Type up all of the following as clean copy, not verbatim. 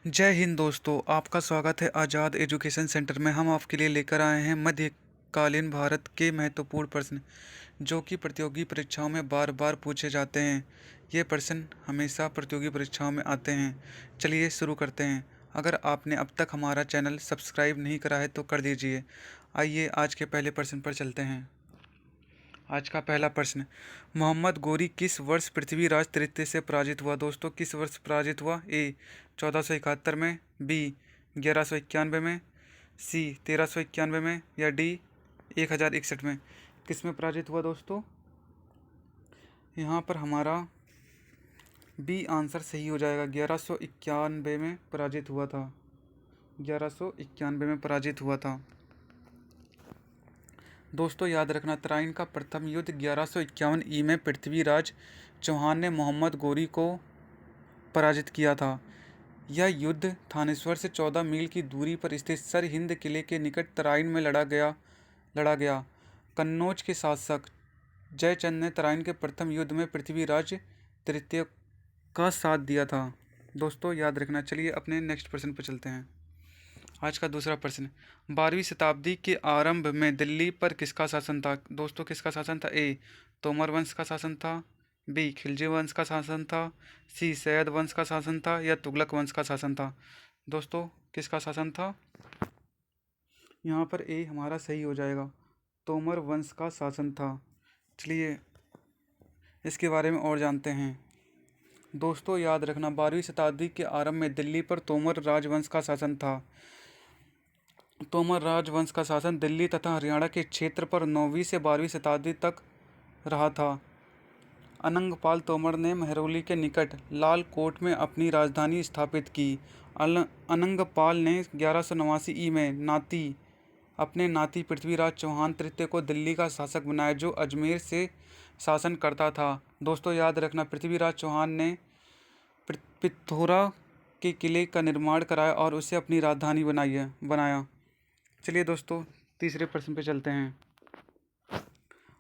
जय हिंद दोस्तों, आपका स्वागत है आज़ाद एजुकेशन सेंटर में। हम आपके लिए लेकर आए हैं मध्यकालीन भारत के महत्वपूर्ण प्रश्न जो कि प्रतियोगी परीक्षाओं में बार बार पूछे जाते हैं। ये प्रश्न हमेशा प्रतियोगी परीक्षाओं में आते हैं। चलिए शुरू करते हैं। अगर आपने अब तक हमारा चैनल सब्सक्राइब नहीं करा है तो कर दीजिए। आइए आज के पहले प्रश्न पर चलते हैं। आज का पहला प्रश्न, मोहम्मद गोरी किस वर्ष पृथ्वीराज तृतीय से पराजित हुआ? दोस्तों, किस वर्ष पराजित हुआ? ए 1471 में, बी 1191 में, सी 1391 में, या डी 1061 में? किस में पराजित हुआ दोस्तों? यहाँ पर हमारा बी आंसर सही हो जाएगा। 1191 में पराजित हुआ था। 1191 में पराजित हुआ था। दोस्तों याद रखना, तराइन का प्रथम युद्ध 1151 ई में पृथ्वीराज चौहान ने मोहम्मद गोरी को पराजित किया था। यह युद्ध थानेश्वर से 14 मील की दूरी पर स्थित सर हिंद किले के निकट तराइन में लड़ा गया। कन्नौज के शासक जयचंद ने तराइन के प्रथम युद्ध में पृथ्वीराज तृतीय का साथ दिया था। दोस्तों याद रखना। चलिए अपने नेक्स्ट प्रश्न पर चलते हैं। आज का दूसरा प्रश्न, 12वीं शताब्दी के आरंभ में दिल्ली पर किसका शासन था? दोस्तों किसका शासन था? ए तोमर वंश का शासन था, बी खिलजी वंश का शासन था, सी सैयद वंश का शासन था, या तुगलक वंश का शासन था? दोस्तों किसका शासन था? यहाँ पर ए हमारा सही हो जाएगा। तोमर वंश का शासन था। चलिए इसके बारे में और जानते हैं। दोस्तों याद रखना, 12वीं शताब्दी के आरंभ में दिल्ली पर तोमर राजवंश का शासन था। तोमर राजवंश का शासन दिल्ली तथा हरियाणा के क्षेत्र पर 9वीं से 12वीं शताब्दी तक रहा था। अनंगपाल तोमर ने महरौली के निकट लालकोट में अपनी राजधानी स्थापित की। अनंगपाल ने 1189 ई में अपने नाती पृथ्वीराज चौहान तृतीय को दिल्ली का शासक बनाया, जो अजमेर से शासन करता था। दोस्तों याद रखना, पृथ्वीराज चौहान ने पिथौरा के किले का निर्माण कराया और उसे अपनी राजधानी बनाया। चलिए दोस्तों तीसरे प्रश्न पे चलते हैं।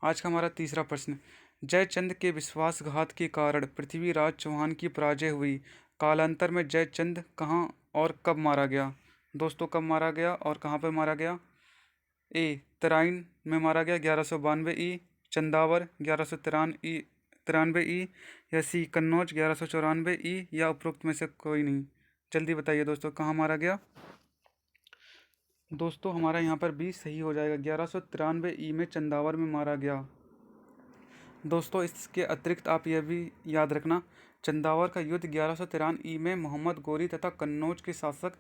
आज का हमारा तीसरा प्रश्न, जयचंद के विश्वासघात के कारण पृथ्वीराज चौहान की पराजय हुई। कालांतर में जयचंद कहाँ और कब मारा गया? दोस्तों कब मारा गया और कहाँ पर मारा गया? ए तराइन में मारा गया 1192 ई, चंदावर 1193 ई, या सी कन्नौज 1194 ई, या उपरोक्त में से कोई नहीं? जल्दी बताइए दोस्तों, कहाँ मारा गया? दोस्तों हमारा यहाँ पर बी सही हो जाएगा। 1193 ई में चंदावर में मारा गया। दोस्तों इसके अतिरिक्त आप यह भी याद रखना, चंदावर का युद्ध 1193 ई में मोहम्मद गोरी तथा कन्नौज के शासक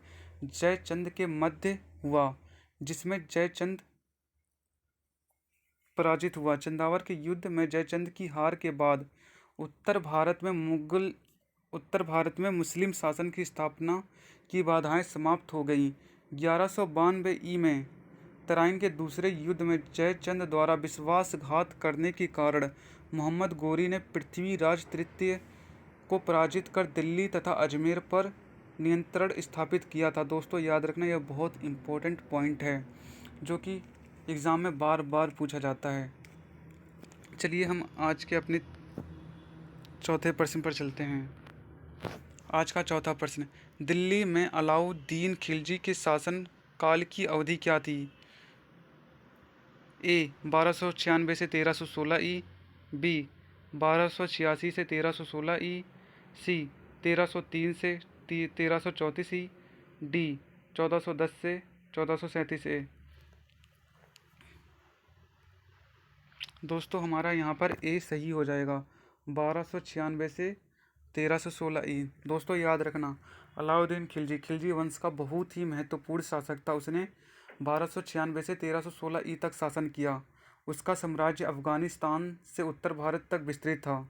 जयचंद के मध्य हुआ, जिसमें जयचंद पराजित हुआ। चंदावर के युद्ध में जयचंद की हार के बाद उत्तर भारत में मुस्लिम शासन की स्थापना की बाधाएं समाप्त हो गईं। 1192 ई में तराइन के दूसरे युद्ध में जयचंद द्वारा विश्वासघात करने के कारण मोहम्मद गोरी ने पृथ्वीराज तृतीय को पराजित कर दिल्ली तथा अजमेर पर नियंत्रण स्थापित किया था। दोस्तों याद रखना, यह बहुत इम्पोर्टेंट पॉइंट है जो कि एग्ज़ाम में बार बार पूछा जाता है। चलिए हम आज के अपने चौथे प्रश्न पर चलते हैं। आज का चौथा प्रश्न, दिल्ली में अलाउद्दीन खिलजी के शासन काल की अवधि क्या थी? ए 1296 से 1316 ई, बी 1286 से 1316 ई, सी 1303 से 1334 ई, डी 1410 से 1437 ए। दोस्तों हमारा यहाँ पर ए सही हो जाएगा। 1296 से 1316 ई। दोस्तों याद रखना, अलाउद्दीन खिलजी वंश का बहुत ही महत्वपूर्ण शासक था। उसने 1296 से 1316 ई तक शासन किया। उसका साम्राज्य अफगानिस्तान से उत्तर भारत तक विस्तृत था।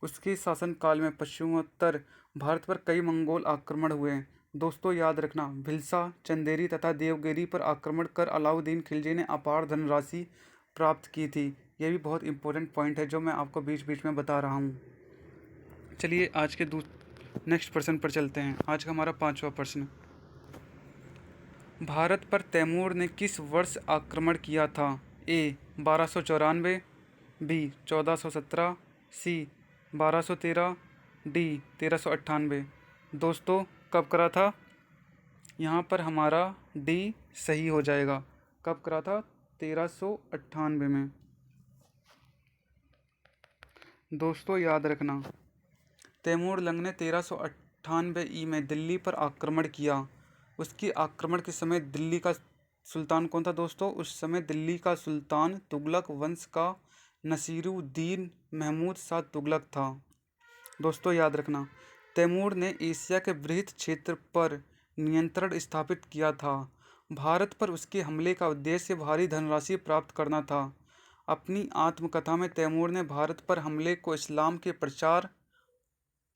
उसके शासनकाल में पश्चिमोत्तर भारत पर कई मंगोल आक्रमण हुए। दोस्तों याद रखना, भिलसा, चंदेरी तथा देवगिरी पर आक्रमण कर अलाउद्दीन खिलजी ने अपार धनराशि प्राप्त की थी। यह भी बहुत इंपॉर्टेंट पॉइंट है जो मैं आपको बीच बीच में बता रहा हूँ। चलिए आज के नेक्स्ट प्रश्न पर चलते हैं। आज का हमारा पांचवा प्रश्न, भारत पर तैमूर ने किस वर्ष आक्रमण किया था? ए 1294, बी 1417, सी 1213, डी 1398। दोस्तों कब करा था? यहाँ पर हमारा डी सही हो जाएगा। कब करा था? 1398 में। दोस्तों याद रखना, तैमूर लंग ने 1398 में दिल्ली पर आक्रमण किया। उसकी आक्रमण के समय दिल्ली का सुल्तान कौन था दोस्तों? उस समय दिल्ली का सुल्तान तुगलक वंश का नसीरुद्दीन महमूद शाह तुगलक था। दोस्तों याद रखना, तैमूर ने एशिया के बृहद क्षेत्र पर नियंत्रण स्थापित किया था। भारत पर उसके हमले का उद्देश्य भारी धनराशि प्राप्त करना था। अपनी आत्मकथा में तैमूर ने भारत पर हमले को इस्लाम के प्रचार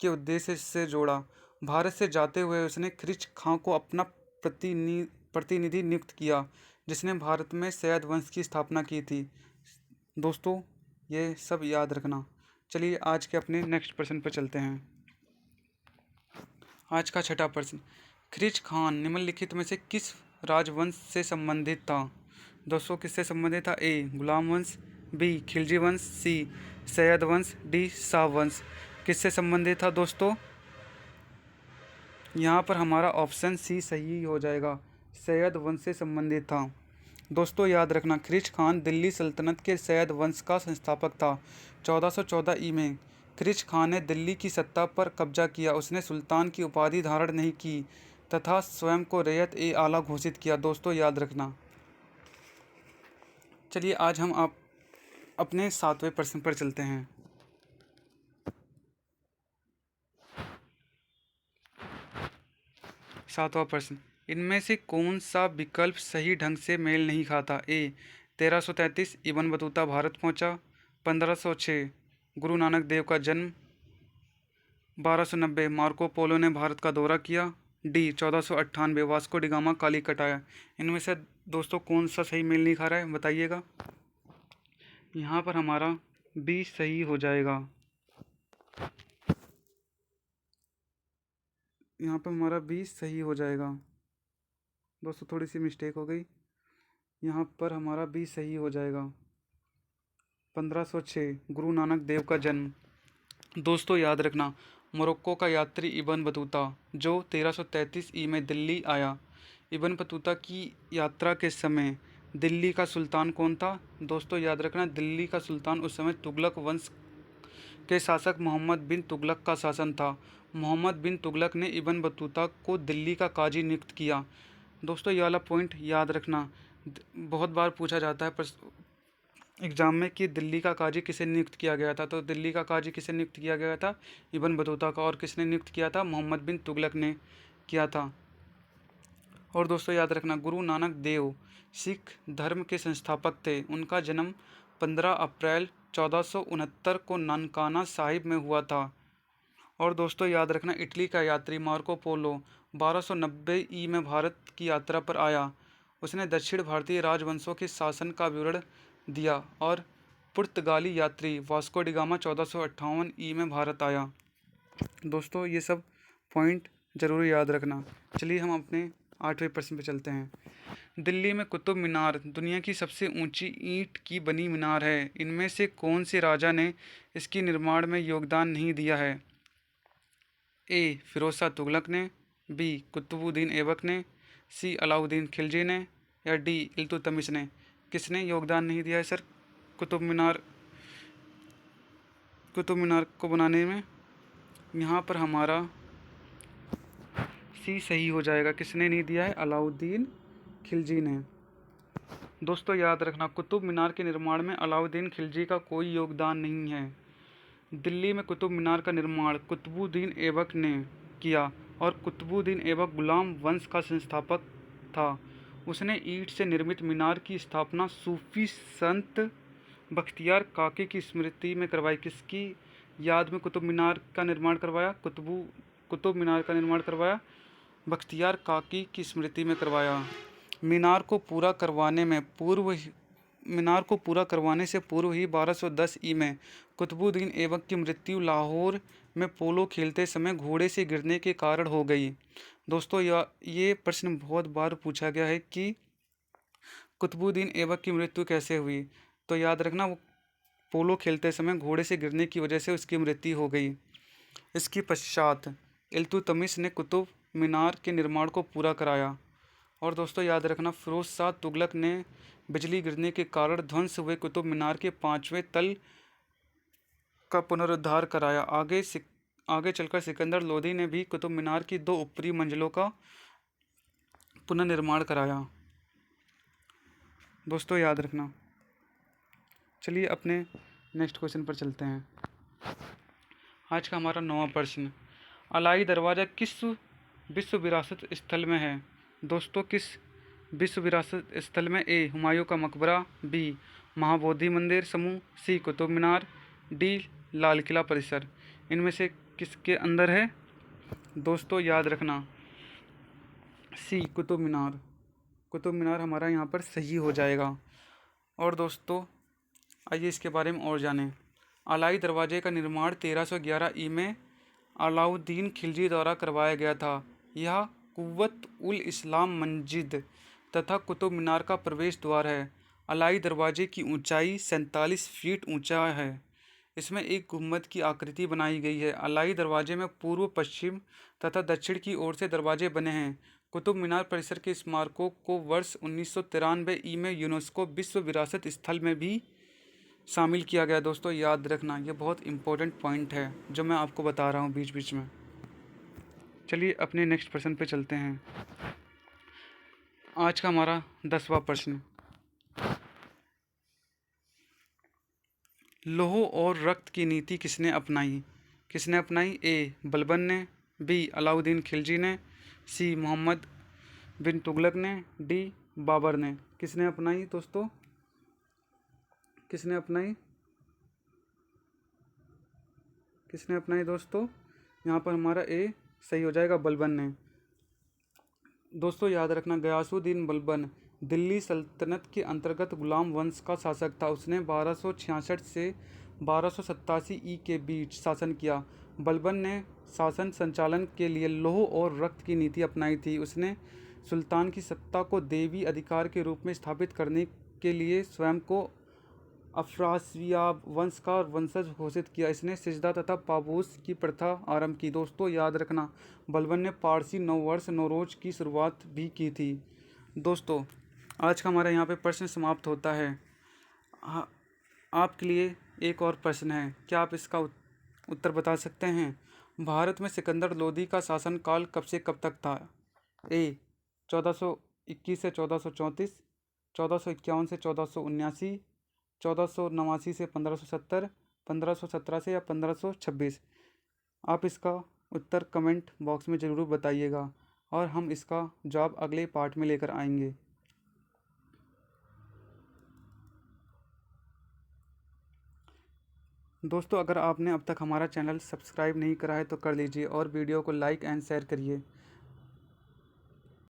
के उद्देश्य से जोड़ा। भारत से जाते हुए उसने ख्रिच खां को अपना प्रतिनिधि नियुक्त किया, जिसने भारत में सैयद वंश की स्थापना की थी। दोस्तों ये सब याद रखना। चलिए आज के अपने नेक्स्ट प्रश्न पर चलते हैं। आज का छठा प्रश्न, ख्रिच खान निम्नलिखित में से किस राजवंश से संबंधित था? दोस्तों किससे संबंधित था? ए गुलाम वंश, बी खिलजी वंश, सी सैयद वंश, डी शाह वंश। किससे संबंधित था दोस्तों? यहाँ पर हमारा ऑप्शन सी सही हो जाएगा, सैयद वंश से संबंधित था। दोस्तों याद रखना, ख्रिच खान दिल्ली सल्तनत के सैयद वंश का संस्थापक था। 1414 ई में ख्रिच खान ने दिल्ली की सत्ता पर कब्जा किया। उसने सुल्तान की उपाधि धारण नहीं की तथा स्वयं को रैयत ए आला घोषित किया। दोस्तों याद रखना। चलिए आज हम आप अपने 7वें प्रश्न पर चलते हैं। 7वां प्रश्न, इनमें से कौन सा विकल्प सही ढंग से मेल नहीं खाता? ए 1333 इब्न बतूता भारत पहुंचा। 1506 गुरु नानक देव का जन्म। 1290 मार्को पोलो ने भारत का दौरा किया। D 1498 Vasco D gamma Calicut आया। इनमें से दोस्तों कौन सा सही मेल नहीं खा रहा है, बताइएगा। यहाँ पर हमारा बी सही हो जाएगा। यहाँ पर हमारा बी सही हो जाएगा। दोस्तों थोड़ी सी मिस्टेक हो गई, यहाँ पर हमारा बी सही हो जाएगा। 1506 गुरु नानक देव का जन्म। दोस्तों याद रखना, मोरक्को का यात्री इब्न बतूता जो 1333 ई में दिल्ली आया। इब्न बतूता की यात्रा के समय दिल्ली का सुल्तान कौन था? दोस्तों याद रखना, दिल्ली का सुल्तान उस समय तुगलक वंश के शासक मोहम्मद बिन तुगलक का शासन था। मोहम्मद बिन तुगलक ने इब्न बतूता को दिल्ली का काजी नियुक्त किया। दोस्तों ये वाला पॉइंट याद रखना, बहुत बार पूछा जाता है एग्जाम में कि दिल्ली का काजी किसे नियुक्त किया गया था। तो दिल्ली का काजी किसे नियुक्त किया गया था? इब्न बतूता का। और किसने नियुक्त किया था? मोहम्मद बिन तुगलक ने किया था। और दोस्तों याद रखना, गुरु नानक देव सिख धर्म के संस्थापक थे। उनका जन्म 15 अप्रैल 1469 को ननकाना साहिब में हुआ था। और दोस्तों याद रखना, इटली का यात्री मार्को पोलो 1290 ई में भारत की यात्रा पर आया। उसने दक्षिण भारतीय राजवंशों के शासन का विवरण दिया। और पुर्तगाली यात्री वास्को डी गामा 1458 ई में भारत आया। दोस्तों ये सब पॉइंट ज़रूर याद रखना। चलिए हम अपने 8वें प्रश्न पर चलते हैं। दिल्ली में कुतुब मीनार दुनिया की सबसे ऊंची ईंट की बनी मीनार है। इनमें से कौन से राजा ने इसकी निर्माण में योगदान नहीं दिया है? ए फिरोज शाह तुगलक ने, बी कुतुबुद्दीन ऐबक ने, सी अलाउद्दीन खिलजी ने, या डी इल्तुतमिश ने। किसने योगदान नहीं दिया है सर कुतुब मीनार को बनाने में? यहाँ पर हमारा सी सही हो जाएगा। किसने नहीं दिया है? अलाउद्दीन खिलजी ने। दोस्तों याद रखना, कुतुब मीनार के निर्माण में अलाउद्दीन खिलजी का कोई योगदान नहीं है। दिल्ली में कुतुब मीनार का निर्माण कुतुबुद्दीन ऐबक ने किया। और कुतुबुद्दीन ऐबक गुलाम वंश का संस्थापक था। उसने ईंट से निर्मित मीनार की स्थापना सूफी संत बख्तियार काकी की स्मृति में करवाई। किसकी याद में कुतुब मीनार का निर्माण करवाया? कुतुब मीनार का निर्माण करवाया बख्तियार काकी की स्मृति में करवाया। मीनार को पूरा करवाने से पूर्व ही 1210 ई में कुतुबुद्दीन ऐबक की मृत्यु लाहौर में पोलो खेलते समय घोड़े से गिरने के कारण हो गई। दोस्तों ये प्रश्न बहुत बार पूछा गया है कि कुतुबुद्दीन ऐबक की मृत्यु कैसे हुई। तो याद रखना, वो पोलो खेलते समय घोड़े से गिरने की वजह से उसकी मृत्यु हो गई। इसके पश्चात इल्तुतमिश ने कुतुब मीनार के निर्माण को पूरा कराया। और दोस्तों याद रखना, फिरोज शाह तुगलक ने बिजली गिरने के कारण ध्वंस हुए कुतुब मीनार के 5वें तल का पुनरुद्धार कराया। आगे चलकर सिकंदर लोदी ने भी कुतुब मीनार की 2 ऊपरी मंजिलों का पुनर्निर्माण कराया। दोस्तों याद रखना। चलिए अपने नेक्स्ट क्वेश्चन पर चलते हैं। आज का हमारा 9वां प्रश्न, अलाई दरवाज़ा किस विश्व विरासत स्थल में है? दोस्तों किस विश्व विरासत स्थल में? ए हुमायूं का मकबरा, बी महाबोधि मंदिर समूह, सी कुतुब मीनार, डी लाल किला परिसर। इनमें से किसके अंदर है? दोस्तों याद रखना, सी कुतुब मीनार। कुतुब मीनार हमारा यहाँ पर सही हो जाएगा। और दोस्तों आइए इसके बारे में और जानें। अलाई दरवाजे का निर्माण 1311 ई में अलाउद्दीन खिलजी द्वारा करवाया गया था। यह कुव्वत उल इस्लाम मस्जिद तथा कुतुब मीनार का प्रवेश द्वार है। अलाई दरवाजे की ऊंचाई 47 फीट ऊंचा है। इसमें एक गुम्बद की आकृति बनाई गई है। अलाई दरवाजे में पूर्व, पश्चिम तथा दक्षिण की ओर से दरवाजे बने हैं। कुतुब मीनार परिसर के स्मारकों को वर्ष 1993 ई में यूनेस्को विश्व विरासत स्थल में भी शामिल किया गया। दोस्तों याद रखना, ये बहुत इंपॉर्टेंट पॉइंट है जो मैं आपको बता रहा हूँ बीच बीच में। चलिए अपने नेक्स्ट प्रश्न पे चलते हैं। आज का हमारा 10वां प्रश्न, लौह और रक्त की नीति किसने अपनाई? किसने अपनाई? ए बलबन ने, बी अलाउद्दीन खिलजी ने, सी मोहम्मद बिन तुगलक ने, डी बाबर ने। किसने अपनाई दोस्तों? किसने अपनाई? किसने अपनाई दोस्तों? यहाँ पर हमारा ए सही हो जाएगा, बलबन ने। दोस्तों याद रखना, गयासुद्दीन बलबन दिल्ली सल्तनत के अंतर्गत गुलाम वंश का शासक था। उसने 1266 से 1287 ई के बीच शासन किया। बलबन ने शासन संचालन के लिए लौह और रक्त की नीति अपनाई थी। उसने सुल्तान की सत्ता को देवी अधिकार के रूप में स्थापित करने के लिए स्वयं को अफरासियाब वंश का वंशज घोषित किया। इसने सिजदा तथा पाबूस की प्रथा आरंभ की। दोस्तों याद रखना, बलबन ने पारसी नववर्ष नौरोज की शुरुआत भी की थी। दोस्तों आज का हमारा यहाँ पे प्रश्न समाप्त होता है। आपके लिए एक और प्रश्न है, क्या आप इसका उत्तर बता सकते हैं? भारत में सिकंदर लोदी का शासनकाल कब से कब तक था? ए 1421 से 1434, 1451 से 1479, 1489 से 1570, 1517 से या 1526। आप इसका उत्तर कमेंट बॉक्स में ज़रूर बताइएगा और हम इसका जवाब अगले पार्ट में लेकर आएंगे। दोस्तों अगर आपने अब तक हमारा चैनल सब्सक्राइब नहीं करा है तो कर लीजिए और वीडियो को लाइक एंड शेयर करिए।